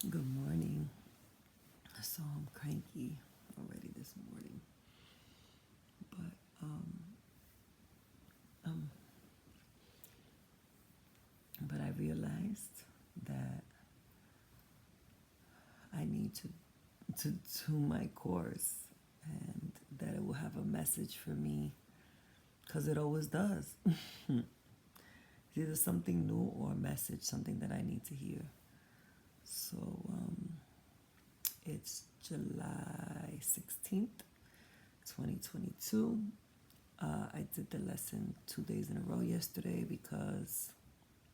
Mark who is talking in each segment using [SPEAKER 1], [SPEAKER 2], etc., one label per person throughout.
[SPEAKER 1] Good morning. So I'm cranky already this morning, but um, but I realized that I need to do my course, and that it will have a message for me because it always does. It's either something new or a message, something that I need to hear. So it's July 16th, 2022. I did the lesson 2 days in a row yesterday because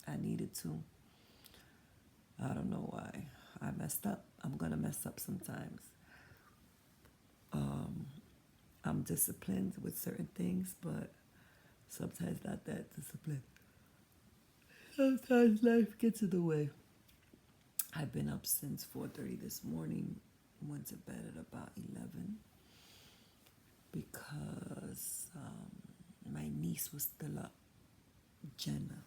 [SPEAKER 1] I needed to. I don't know why. I messed up. I'm going to mess up sometimes. I'm disciplined with certain things, but sometimes not that disciplined. Sometimes life gets in the way. I've been up since 4:30 this morning. Went to bed at about 11 because my niece was still up, Jenna,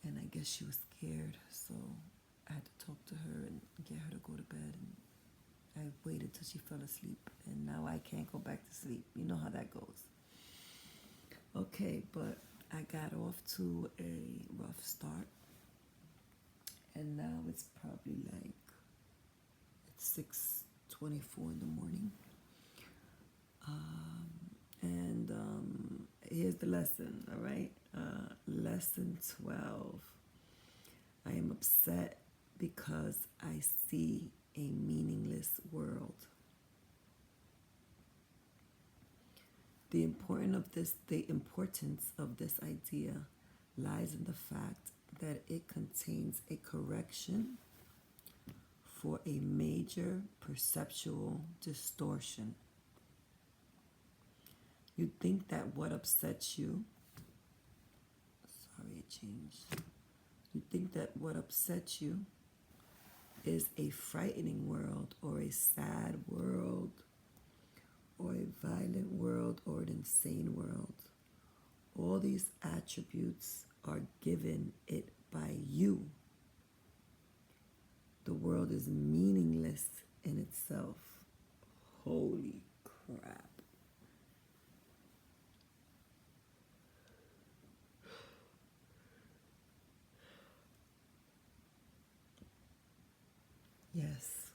[SPEAKER 1] and I guess she was scared, so I had to talk to her and get her to go to bed. And I waited till she fell asleep, and now I can't go back to sleep. You know how that goes. Okay, but I got off to a rough start, and now it's probably like it's 6:24 in the morning. And here's the lesson, all right? Lesson 12. I am upset because I see a meaningless world. The importance of this idea lies in the fact that it contains a correction for a major perceptual distortion. You think that what upsets you, sorry, it changed. You think that what upsets you is a frightening world or a sad world or a violent world or an insane world. All these attributes are given it by you. The world is meaningless in itself. Holy crap. Yes,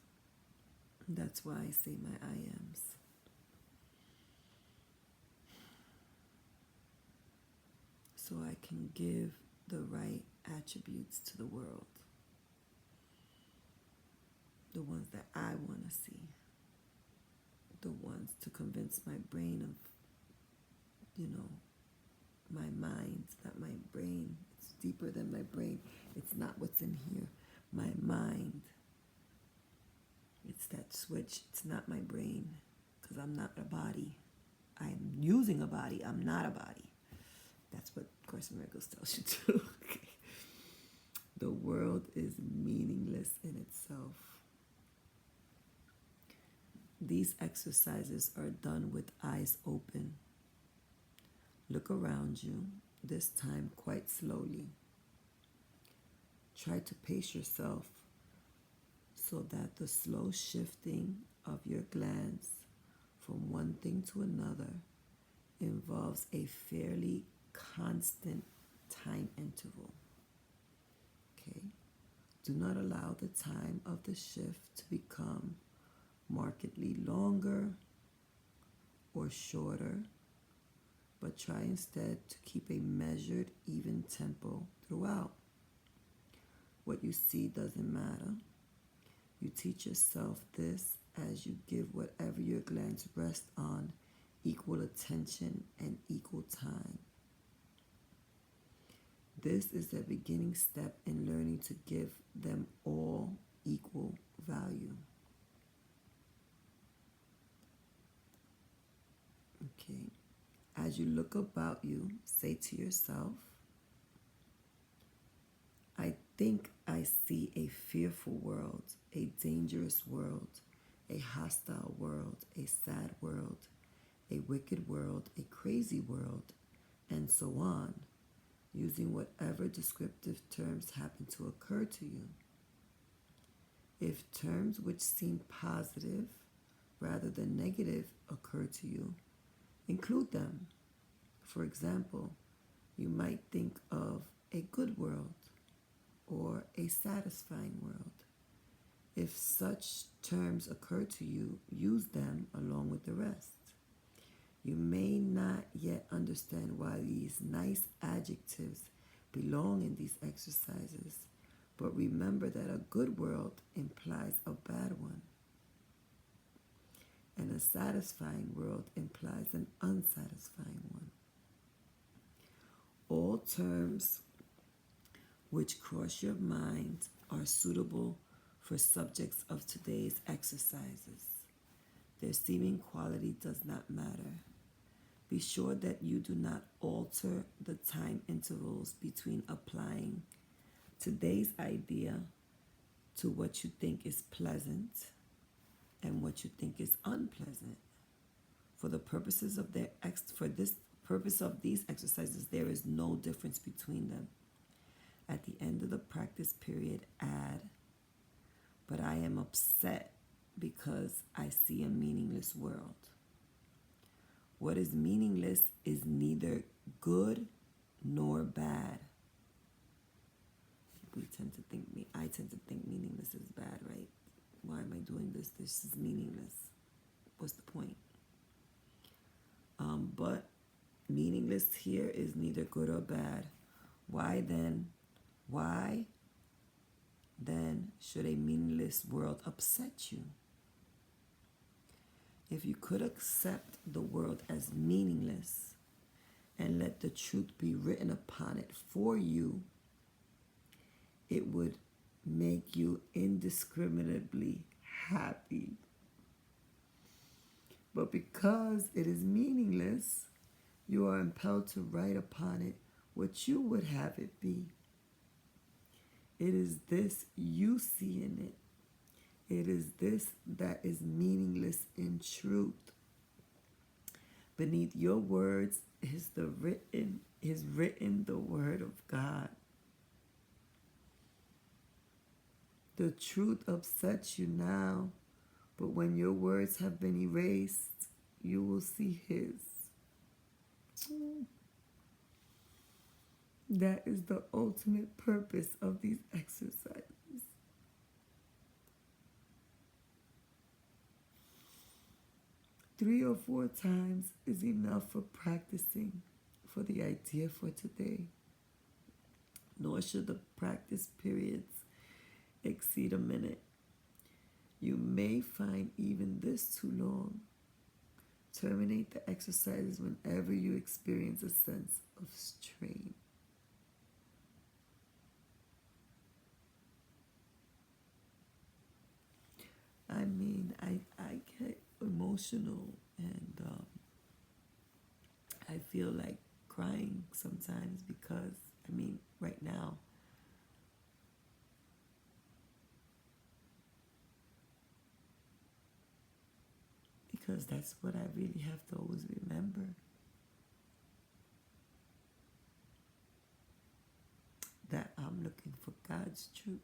[SPEAKER 1] that's why I say my I ams. So I can give the right attributes to the world, the ones that I want to see, the ones to convince my brain of, my mind, not my brain. It's deeper than my brain. It's not what's in here. My mind. It's that switch. It's not my brain, because I'm not a body. I'm using a body. I'm not a body. That's what Course in Miracles tells you to. Okay. The world is meaningless in itself. These exercises are done with eyes open. Look around you, this time quite slowly. Try to pace yourself so that the slow shifting of your glance from one thing to another involves a fairly constant time interval. Okay? Do not allow the time of the shift to become markedly longer or shorter, but try instead to keep a measured, even tempo throughout. What you see doesn't matter. You teach yourself this as you give whatever your glance rests on equal attention and equal time. This is the beginning step in learning to give them all equal value. Okay. As you look about you, say to yourself, I think I see a fearful world, a dangerous world, a hostile world, a sad world, a wicked world, a crazy world, and so on. using whatever descriptive terms happen to occur to you. If terms which seem positive rather than negative occur to you, include them. For example, you might think of a good world or a satisfying world. If such terms occur to you, use them along with the rest. You may not yet understand why these nice adjectives belong in these exercises, but remember that a good world implies a bad one, and a satisfying world implies an unsatisfying one. All terms which cross your mind are suitable for subjects of today's exercises. Their seeming quality does not matter. Be sure that you do not alter the time intervals between applying today's idea to what you think is pleasant and what you think is unpleasant. For the purposes of these exercises, there is no difference between them. At the end of the practice period, add, but I am upset because I see a meaningless world. What is meaningless is neither good nor bad. I tend to think meaningless is bad, right? Why am I doing this? This is meaningless. What's the point? But meaningless here is neither good or bad. Why then should a meaningless world upset you? If you could accept the world as meaningless and let the truth be written upon it for you, it would make you indiscriminately happy. But because it is meaningless, you are impelled to write upon it what you would have it be. It is this you see in it. It is this that is meaningless in truth. Beneath your words is written the word of God. The truth upsets you now, but when your words have been erased, you will see His. That is the ultimate purpose of these exercises. Three or four times is enough for practicing for the idea for today. Nor should the practice periods exceed a minute. You may find even this too long. Terminate the exercises whenever you experience a sense of strain. I mean, I get emotional and I feel like crying sometimes because, right now, because that's what I really have to always remember. That I'm looking for God's truth.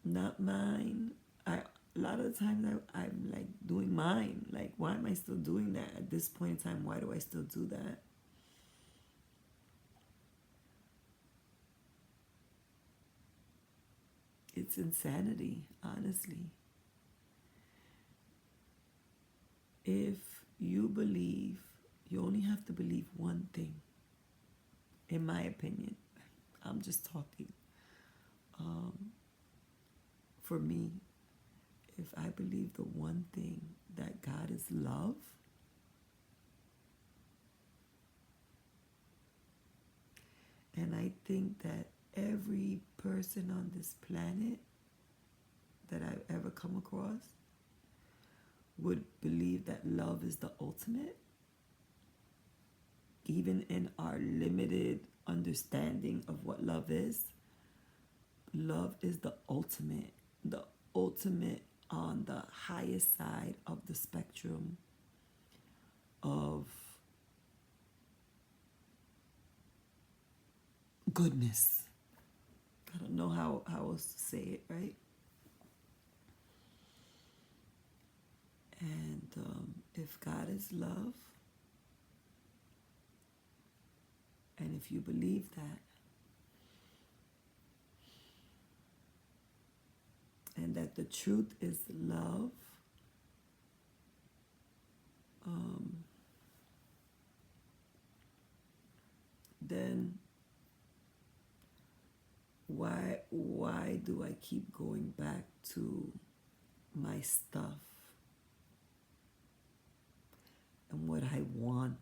[SPEAKER 1] Not mine. A lot of the times I'm like doing mine. Like, why am I still doing that at this point in time? Why do I still do that? It's insanity, honestly. If you believe, you only have to believe one thing. In my opinion, I'm just talking. For me, if I believe the one thing, that God is love, and I think that every person on this planet that I've ever come across would believe that love is the ultimate, even in our limited understanding of what love is. Love is the ultimate on the highest side of the spectrum of goodness. I don't know how else to say it, right? And if God is love, and if you believe that, and that the truth is love, then why do I keep going back to my stuff and what I want?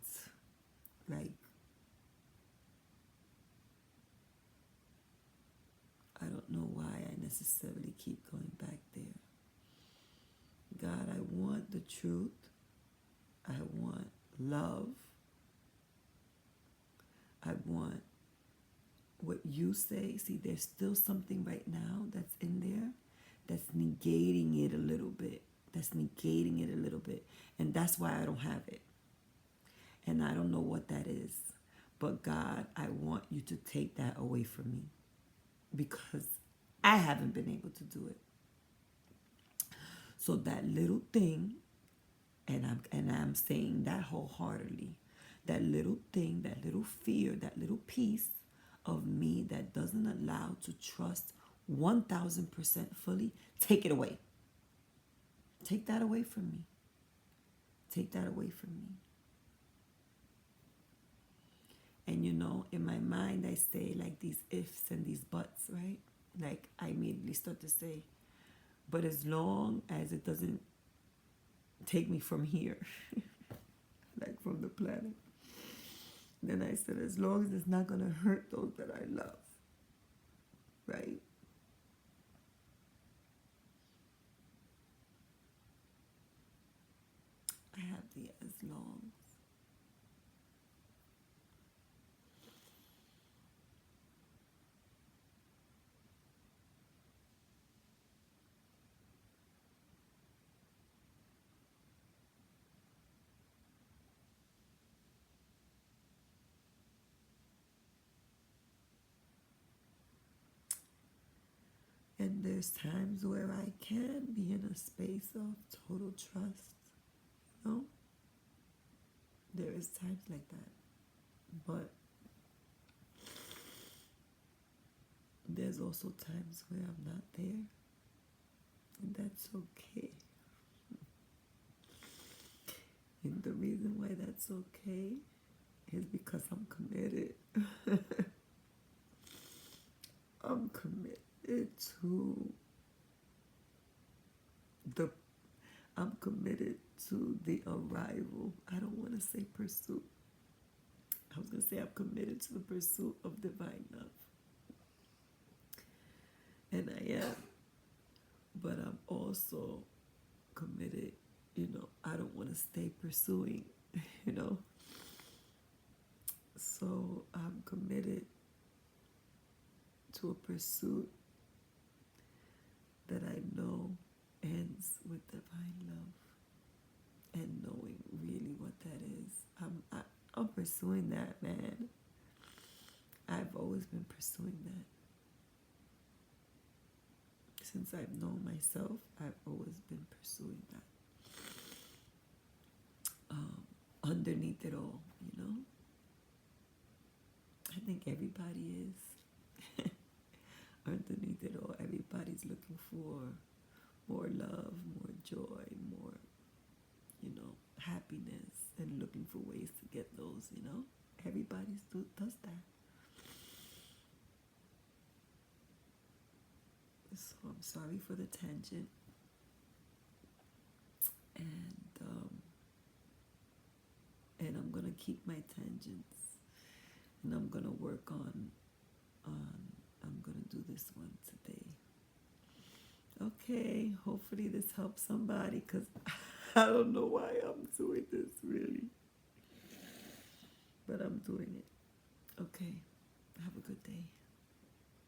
[SPEAKER 1] Like, I don't know why I necessarily keep going back there. God, I want the truth. I want love. I want what you say. See, there's still something right now that's in there that's negating it a little bit. And that's why I don't have it. And I don't know what that is. But God, I want you to take that away from me, because I haven't been able to do it. So that little thing, and I'm saying that wholeheartedly, that little thing, that little fear, that little piece of me that doesn't allow to trust 1,000% fully, take it away. Take that away from me. Take that away from me. And in my mind, I say like these ifs and these buts, right? Like I immediately start to say, but as long as it doesn't take me from here, like from the planet, then I said, as long as it's not going to hurt those that I love, right? I have the as long. And there's times where I can be in a space of total trust, There is times like that. But there's also times where I'm not there. And that's okay. And the reason why that's okay is because I'm committed. I'm committed to the arrival. I don't want to say pursuit. I was going to say I'm committed to the pursuit of divine love. And I am. But I'm also committed, I don't want to stay pursuing, So I'm committed to a pursuit that I know ends with divine love, and knowing really what that is. I'm pursuing that, man. I've always been pursuing that. Since I've known myself, I've always been pursuing that. Underneath it all, I think everybody is. Underneath it all, everybody's looking for more love, more joy, more, happiness, and looking for ways to get those, Everybody does that. So I'm sorry for the tangent. And I'm going to keep my tangents. And I'm going to work on I'm going to do this one today. Okay, hopefully this helps somebody, because I don't know why I'm doing this, really. But I'm doing it. Okay, have a good day.